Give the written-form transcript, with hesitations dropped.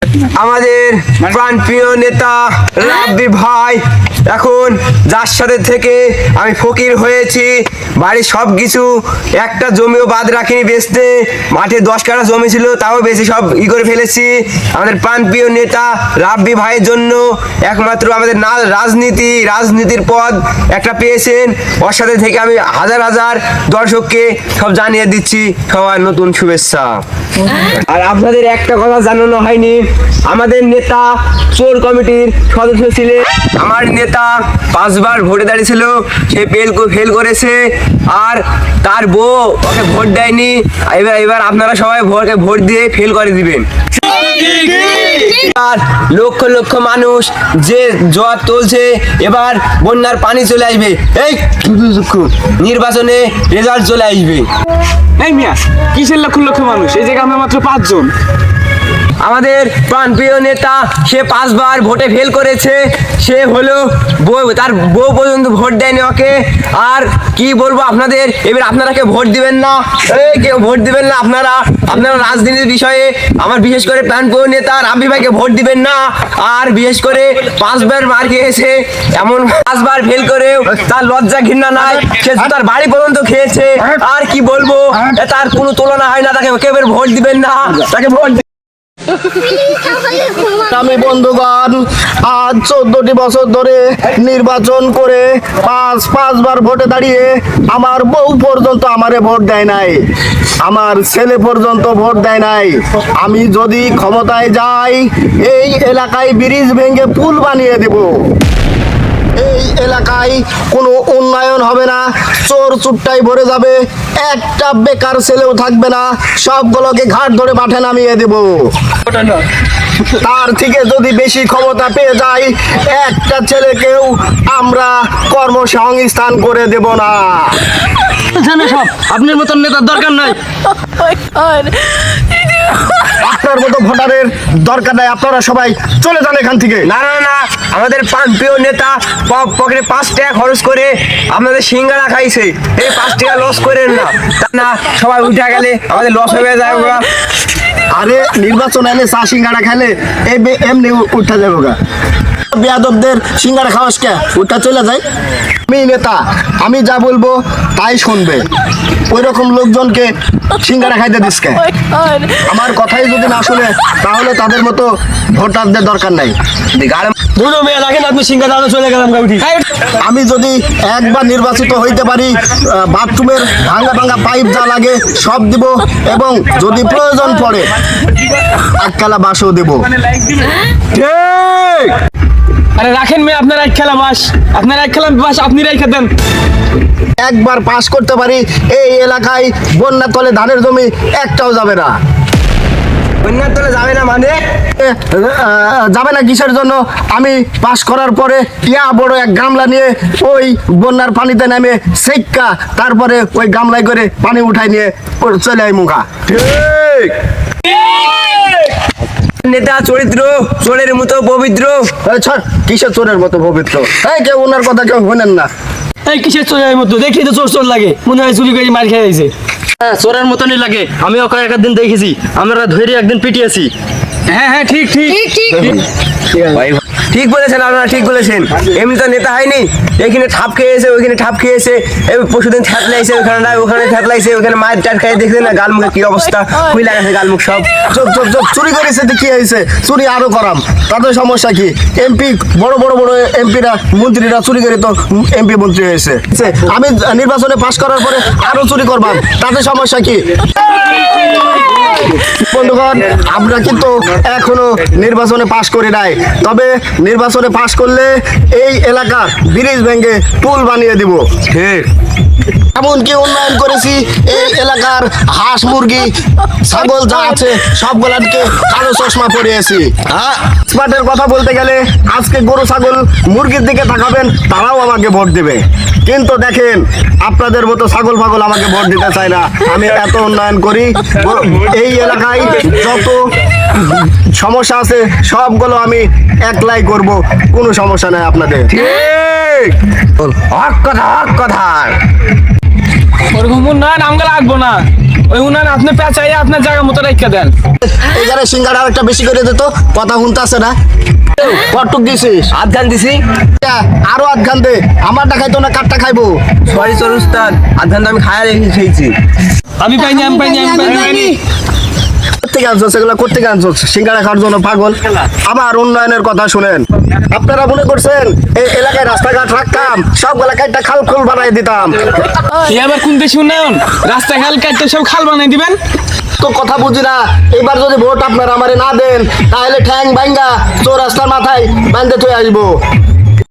আমাদের প্রাণপ্রিয় নেতা রাব্বি ভাই এখন যার সাথে থেকে আমি ফকির হয়েছি, বাড়ির সব কিছু, একটা জমিও বাদ রাখিনি বেচতে, মাঠে 10 কাঠা জমি ছিল তাও বেশি সব করে ফেলেছি। আমাদের প্রাণপ্রিয় নেতা রাব্বি ভাইয়ের জন্য একমাত্র আমাদের রাজনীতির পদ একটা পেয়েছেন, ওর সাথে থেকে আমি হাজার হাজার দর্শককে সব জানিয়ে দিচ্ছি সবার নতুন শুভেচ্ছা। আর আপনাদের একটা কথা জানানো হয়নি, আমাদের নেতা চোর কমিটির সদস্য ছিলেন। আমার নেতা 5 বার ভোটে দাঁড়িয়েছিল, সে ফেল করেছে, আর তার বউ ওকে ভোট দেয়নি। এবার আপনারা সবাই ভোট দিয়ে ফেল করে দিবেন। আর লক্ষ লক্ষ মানুষ যে জোয়ার তুলছে, এবার বন্যার পানি চলে আসবে, এই নির্বাচনে রেজাল্ট চলে আসবে। এই মিয়া, কিসের লক্ষ লক্ষ মানুষ? এই জায়গায় আমরা মাত্র 5 জন। আমাদের প্রাণপ্রিয় নেতা সে 5 বার ভোটে ফেল করেছে, সে হলো তার বউ পর্যন্ত ভোট দেয়নি ওকে। আর কি বলবো আপনাদের, এবার আপনারা কেউ ভোট দিবেন না, কেউ ভোট দিবেন না। আপনারা রাজনীতির বিষয়ে আমার বিশেষ করে প্রাণপ্রিয় নেতা রাব্বি ভাইকে ভোট দিবেন না। আর বিশেষ করে 5 বার মার খেয়েছে, এমন 5 বার ফেল করেও তার লজ্জা ঘৃণা নাই, সে তার বাড়ি পর্যন্ত খেয়েছে। আর কি বলবো, তার কোনো তুলনা হয় না, তাকে কেউ ভোট দিবেন না, তাকে ভোট। আমি বন্ধুগণ আজ 14টি বছর ধরে নির্বাচন করে পাঁচবার ভোটে দাঁড়িয়ে আমার বউ পর্যন্ত আমারে ভোট দেয় নাই, আমার ছেলে পর্যন্ত ভোট দেয় নাই। আমি যদি ক্ষমতায় যাই, এই এলাকায় ব্রিজ ভেঙে পুল বানিয়ে দেব। এই এলাকায় কোনো উন্নয়ন হবে না, চোর চুট্টাই ভরে যাবে, একটা বেকার ছেলেও থাকবে না, সবগুলোকে ঘাট ধরে মাঠে নামিয়ে দেব। তার থেকে যদি বেশি ক্ষমতা পেয়ে যাই, একটা ছেলেকেও আমরা কর্মসংস্থান করে দেব না। সব আপনার মতন নেতার দরকার নাই, আপনার মতো ভোটারের দরকার নাই, আপনারা সবাই চলে যান এখান থেকে। না না না, আমাদের প্রাণপ্রিয় নেতা পকেটে 5 টাকা খরচ করে আপনাদের সিঙ্গারা খাইছে, এই 5 টাকা লস করেন না, তা না সবাই উঠে গেলে আমাদের লস হয়ে যায়। আরে নির্বাচন এলে চা সিঙ্গারা খেলে এমনি উঠা যাবো গা, বেয়াদবদের সিঙ্গারা খাওয়াস কে, উঠা চলে যায়। আমি নেতা, আমি যা বলবো তাই শুনবে, ওই রকম লোকজনকে সিঙ্গারা খাইতে দিস কে? আমার কথাই যদি না শুনে তাহলে তাদের মতো ভোটারদের দরকার নাই। আমি যদি একবার নির্বাচিত হইতে পারি, বাথরুমের ভাঙা পাইপ যা লাগে সব দিব, এবং যদি প্রয়োজন পড়ে 1 কালা বাসও দেব। ঠিক। আরে রাখেন মেয়ে, আপনার 1 খেলা বাস, আপনি রেখে দেন। একবার পাস করতে পারি, এই এলাকায় বন্যা তলে ধানের জমি একটাও যাবে না। বন্যার তলে যাবে না মানে? যাবে না কিসের জন্য? আমি পাস করার পরে বড় এক গামলা নিয়ে ওই বন্যার পানিতে নেমে সেক্কা, তারপরে ওই গামলায় করে পানি উঠাই নিয়ে চলে আই মুখা। ঠিক। নেতা চরিত্র চোরের মতো পবিত্র। কিসের চোরের মতো পবিত্র? কেউ ওনার কথা কেউ শোনেন না। এই কিসের চোরের মতো? দেখি তো চোর লাগে, মনে হয় চুরি করে মার খেয়ে গেছে। হ্যাঁ, চোরের মতনই লাগে, আমি ওকে একদিন দেখেছি, আমরা ধরে একদিন পিটিয়েছি। হ্যাঁ ঠিক। ঠিক বলেছেন আপনারা, ঠিক বলেছেন। এমনি তো নেতা হয়নি, এখানে ঠাপ খেয়েছে, ওইখানে ঠাপ খেয়েছে, পরশুদিন থ্যাতলাইছে, ওখানে থ্যাতলাইছে, ওখানে মায়ের টাট খাই দেখছেন না, গালমুখে কি অবস্থা, খুই লাগাছে গালমুখ সব। চুরি করেছে তো কি হয়েছে? চুরি আরো করাম, তাদের সমস্যা কি? এমপি বড় এমপিরা মন্ত্রীরা চুরি করে তো এমপি মন্ত্রী হয়েছে। আমি নির্বাচনে পাশ করার পরে আরো চুরি করবাম, তাদের সমস্যা কি? বন্ধুগণ, আমরা কিন্তু এখনো নির্বাচনে পাশ করি নাই, তবে নির্বাচনে পাশ করলে এই এলাকার ব্রিজ ভেঙে পুল বানিয়ে দিব। ঠিক। এমনকি উন্নয়ন করেছি, এই এলাকার হাঁস মুরগি ছাগল যা আছে সবগুলাকে কালো চশমা পরিয়েছি। স্মার্টের কথা বলতে গেলে আজকে গরু ছাগল মুরগির দিকে তাকাবেন, তারাও আমাকে ভোট দেবে, কিন্তু দেখেন আপনাদের মতো ছাগল ফাগল আমাকে ভোট দিতে চায় না। আমি এত উন্নয়ন করি, এই এলাকায় যত সমস্যা আছে সবগুলো আমি একলাই করব, কোনো সমস্যা নাই আপনাদের। ঠিক। হক কথা। ওরকম উন্নয়ন আমগা লাগবো না। ওই উনান আপনি পেঁচাইয়া আপনার জায়গা মতো রেখে দেন। এখানে সিঙ্গাড়া আরেকটা বেশি করে দিত, কথা শুনতে আছে না? কটুক দিছিস? আধ গান দিছি। আরো আধ ঘান দে, আমারটা খাইতো না কাঠটা খাইবো? সরি সর উস্তাদ, আধ গান তো আমি খায়া রেখে খেয়েছি। আমি পাইনি, আমি পাইনি, আমি পাইনি। কোথেকে আনছস এগুলো, কোথেকে আনছস? সিঙ্গাড়া খাওয়ার জন্য পাগল? আবার উন্নয়নের কথা শুনেন। আপনারা মনে করছেন এই এলাকায় রাস্তাঘাট রাখতাম, সব এলাকায় খাল খোল বানাই দিতাম? এ আবার কোন দেশি উন্নয়ন? রাস্তা খাল কাটতে সব খাল বানাই দিবেন? তো কথা বুঝি না। এবার যদি ভোট আপনারা আমারে না দেন, তাহলে ঠ্যাং ভাঙ্গা চোর রাস্তার মাথায় বাঁধতে তুই আসবো।